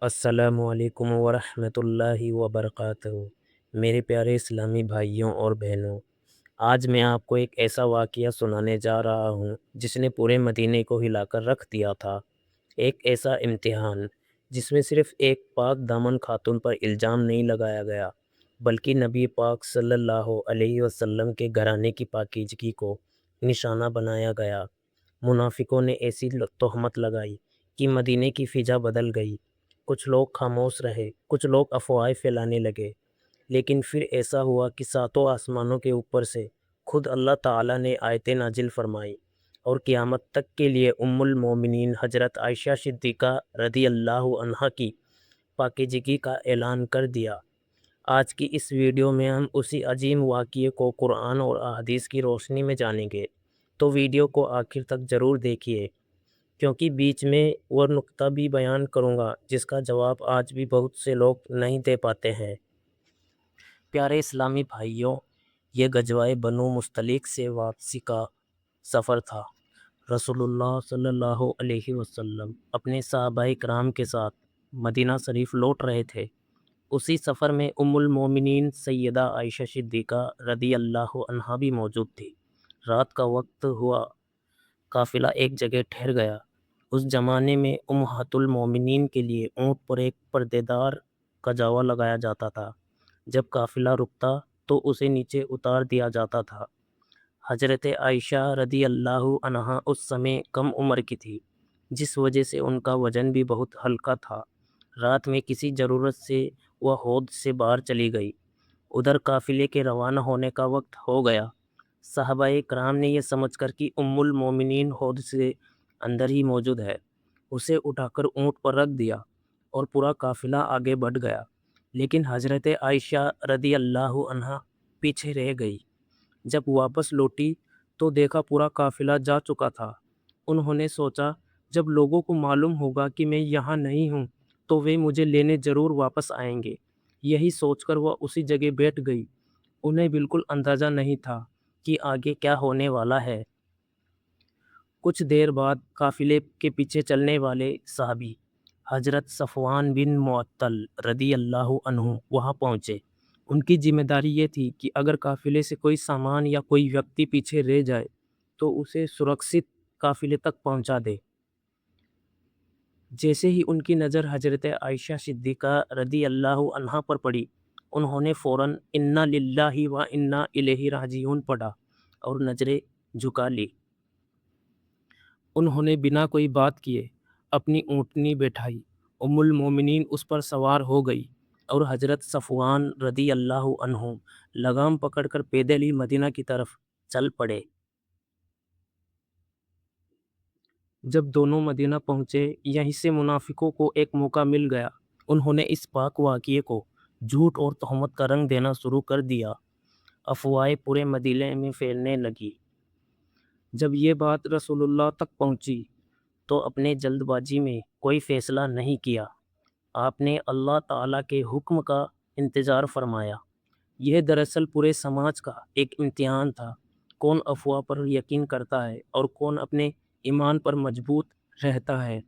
السلام علیکم ورحمۃ اللہ وبرکاتہ۔ میرے پیارے اسلامی بھائیوں اور بہنوں، آج میں آپ کو ایک ایسا واقعہ سنانے جا رہا ہوں جس نے پورے مدینے کو ہلا کر رکھ دیا تھا۔ ایک ایسا امتحان جس میں صرف ایک پاک دامن خاتون پر الزام نہیں لگایا گیا، بلکہ نبی پاک صلی اللہ علیہ وسلم کے گھرانے کی پاکیزگی کو نشانہ بنایا گیا۔ منافقوں نے ایسی تہمت لگائی کہ مدینے کی فضا بدل گئی۔ کچھ لوگ خاموش رہے، کچھ لوگ افواہیں پھیلانے لگے، لیکن پھر ایسا ہوا کہ ساتوں آسمانوں کے اوپر سے خود اللہ تعالیٰ نے آیتیں نازل فرمائی اور قیامت تک کے لیے ام المومنین حضرت عائشہ صدیقہ رضی اللہ عنہا کی پاکیزگی کا اعلان کر دیا۔ آج کی اس ویڈیو میں ہم اسی عظیم واقعے کو قرآن اور احادیث کی روشنی میں جانیں گے، تو ویڈیو کو آخر تک ضرور دیکھیے، کیونکہ بیچ میں وہ نقطہ بھی بیان کروں گا جس کا جواب آج بھی بہت سے لوگ نہیں دے پاتے ہیں۔ پیارے اسلامی بھائیوں، یہ غزوہ بنو مستلق سے واپسی کا سفر تھا۔ رسول اللہ صلی اللہ علیہ وسلم اپنے صحابہ کرام کے ساتھ مدینہ شریف لوٹ رہے تھے۔ اسی سفر میں ام المومنین سیدہ عائشہ صدیقہ رضی اللہ عنہا بھی موجود تھی۔ رات کا وقت ہوا، قافلہ ایک جگہ ٹھہر گیا۔ اس زمانے میں امہات المومنین کے لیے اونٹ پر ایک پردے دار کجاوا لگایا جاتا تھا۔ جب قافلہ رکتا تو اسے نیچے اتار دیا جاتا تھا۔ حضرت عائشہ رضی اللہ عنہا اس سمے کم عمر کی تھی، جس وجہ سے ان کا وزن بھی بہت ہلکا تھا۔ رات میں کسی ضرورت سے وہ حوض سے باہر چلی گئی۔ ادھر قافلے کے روانہ ہونے کا وقت ہو گیا۔ صحابہ کرام نے یہ سمجھ کر کہ ام المومنین حوض سے اندر ہی موجود ہے، اسے اٹھا کر اونٹ پر رکھ دیا اور پورا قافلہ آگے بڑھ گیا، لیکن حضرت عائشہ رضی اللہ عنہا پیچھے رہ گئی۔ جب واپس لوٹی تو دیکھا پورا قافلہ جا چکا تھا۔ انہوں نے سوچا جب لوگوں کو معلوم ہوگا کہ میں یہاں نہیں ہوں تو وہ مجھے لینے ضرور واپس آئیں گے۔ یہی سوچ کر وہ اسی جگہ بیٹھ گئی۔ انہیں بالکل اندازہ نہیں تھا کہ آگے کیا ہونے والا ہے۔ کچھ دیر بعد قافلے کے پیچھے چلنے والے صحابی حضرت صفوان بن معطل رضی اللہ عنہ وہاں پہنچے۔ ان کی ذمہ داری یہ تھی کہ اگر قافلے سے کوئی سامان یا کوئی ویکتی پیچھے رہ جائے تو اسے سرکشت قافلے تک پہنچا دے۔ جیسے ہی ان کی نظر حضرت عائشہ صدیقہ رضی اللہ عنہا پر پڑی، انہوں نے فوراً انا للہ و انا الیہ راجعون پڑھا اور نظریں جھکا لی۔ انہوں نے بنا کوئی بات کیے اپنی اونٹنی بیٹھائی۔ ام المومنین اس پر سوار ہو گئی اور حضرت صفوان رضی اللہ عنہ لگام پکڑ کر پیدل ہی مدینہ کی طرف چل پڑے۔ جب دونوں مدینہ پہنچے، یہیں سے منافقوں کو ایک موقع مل گیا۔ انہوں نے اس پاک واقعے کو جھوٹ اور تہمت کا رنگ دینا شروع کر دیا۔ افواہیں پورے مدینے میں پھیلنے لگی۔ جب یہ بات رسول اللہ تک پہنچی تو اپنے جلد بازی میں کوئی فیصلہ نہیں کیا۔ آپ نے اللہ تعالیٰ کے حکم کا انتظار فرمایا۔ یہ دراصل پورے سماج کا ایک امتحان تھا، کون افواہ پر یقین کرتا ہے اور کون اپنے ایمان پر مضبوط رہتا ہے۔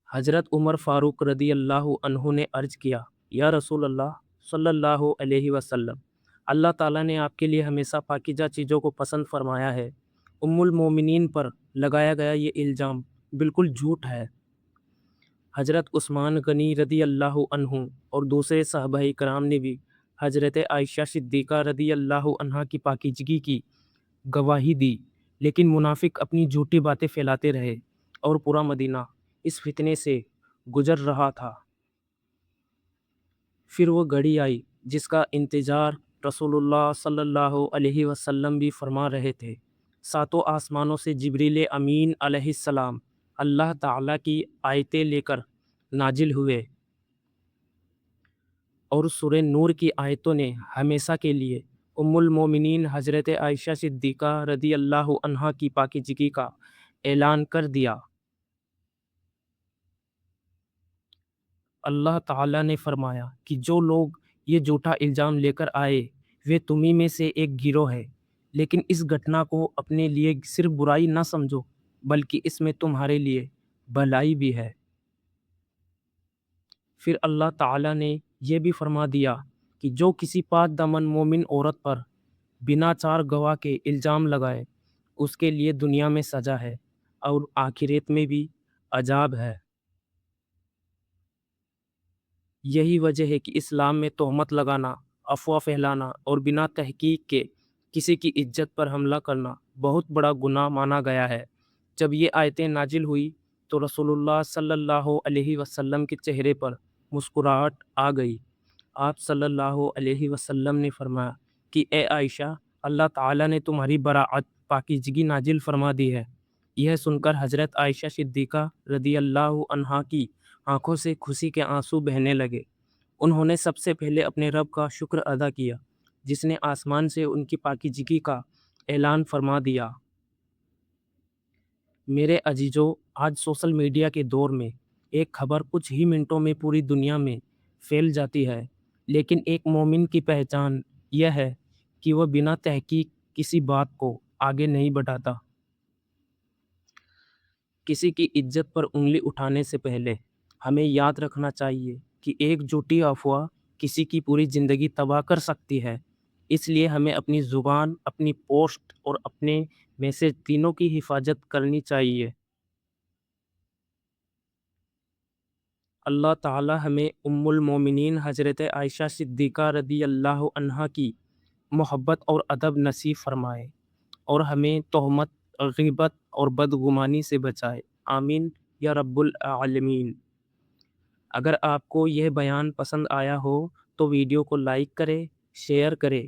حضرت عمر فاروق رضی اللہ عنہ نے عرض کیا، یا رسول اللہ صلی اللہ علیہ وسلم، اللہ تعالیٰ نے آپ کے لیے ہمیشہ پاکیزہ چیزوں کو پسند فرمایا ہے۔ ام المومنین پر لگایا گیا یہ الزام بالکل جھوٹ ہے۔ حضرت عثمان غنی رضی اللہ عنہ اور دوسرے صحابہ کرام نے بھی حضرت عائشہ صدیقہ رضی اللہ عنہا کی پاکیزگی کی گواہی دی، لیکن منافق اپنی جھوٹی باتیں پھیلاتے رہے اور پورا مدینہ اس فتنے سے گزر رہا تھا۔ پھر وہ گھڑی آئی جس کا انتظار رسول اللہ صلی اللہ علیہ وسلم بھی فرما رہے تھے۔ ساتوں آسمانوں سے جبریل امین علیہ السلام اللہ تعالیٰ کی آیتیں لے کر نازل ہوئے، اور سورہ نور کی آیتوں نے ہمیشہ کے لیے ام المومنین حضرت عائشہ صدیقہ رضی اللہ عنہا کی پاکیزگی کا اعلان کر دیا۔ اللہ تعالیٰ نے فرمایا کہ جو لوگ یہ جھوٹا الزام لے کر آئے وہ تمہیں میں سے ایک گروہ ہے، لیکن اس گھٹنا کو اپنے لیے صرف برائی نہ سمجھو، بلکہ اس میں تمہارے لیے بھلائی بھی ہے۔ پھر اللہ تعالیٰ نے یہ بھی فرما دیا کہ جو کسی پاک دامن مومن عورت پر بنا چار گواہ کے الزام لگائے اس کے لیے دنیا میں سزا ہے اور آخرت میں بھی عذاب ہے۔ یہی وجہ ہے کہ اسلام میں تہمت لگانا، افواہ پھیلانا اور بنا تحقیق کے کسی کی عزت پر حملہ کرنا بہت بڑا گناہ مانا گیا ہے۔ جب یہ آیتیں نازل ہوئی تو رسول اللہ صلی اللہ علیہ وسلم کے چہرے پر مسکراہٹ آ گئی۔ آپ صلی اللہ علیہ وسلم نے فرمایا کہ اے عائشہ، اللہ تعالیٰ نے تمہاری براعت پاکیزگی نازل فرما دی ہے۔ یہ سن کر حضرت عائشہ صدیقہ رضی اللہ عنہا کی آنکھوں سے خوشی کے آنسو بہنے لگے۔ انہوں نے سب سے پہلے اپنے رب کا شکر ادا کیا جس نے آسمان سے ان کی پاکیزگی کا اعلان فرما دیا۔ میرے عزیزو، آج سوشل میڈیا کے دور میں ایک خبر کچھ ہی منٹوں میں پوری دنیا میں پھیل جاتی ہے، لیکن ایک مومن کی پہچان یہ ہے کہ وہ بنا تحقیق کسی بات کو آگے نہیں بڑھاتا۔ کسی کی عزت پر انگلی اٹھانے سے پہلے ہمیں یاد رکھنا چاہیے کہ ایک جھوٹی افواہ کسی کی پوری زندگی تباہ کر سکتی ہے۔ اس لیے ہمیں اپنی زبان، اپنی پوسٹ اور اپنے میسج تینوں کی حفاظت کرنی چاہیے۔ اللہ تعالی ہمیں ام المومنین حضرت عائشہ صدیقہ رضی اللہ عنہا کی محبت اور ادب نصیب فرمائے اور ہمیں تہمت، غیبت اور بدگمانی سے بچائے، آمین یا رب العالمین۔ اگر آپ کو یہ بیان پسند آیا ہو تو ویڈیو کو لائک کرے، شیئر کرے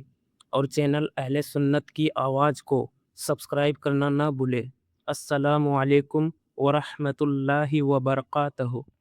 اور چینل اہل سنت کی آواز کو سبسکرائب کرنا نہ بھولے۔ السلام علیکم ورحمۃ اللہ وبرکاتہ۔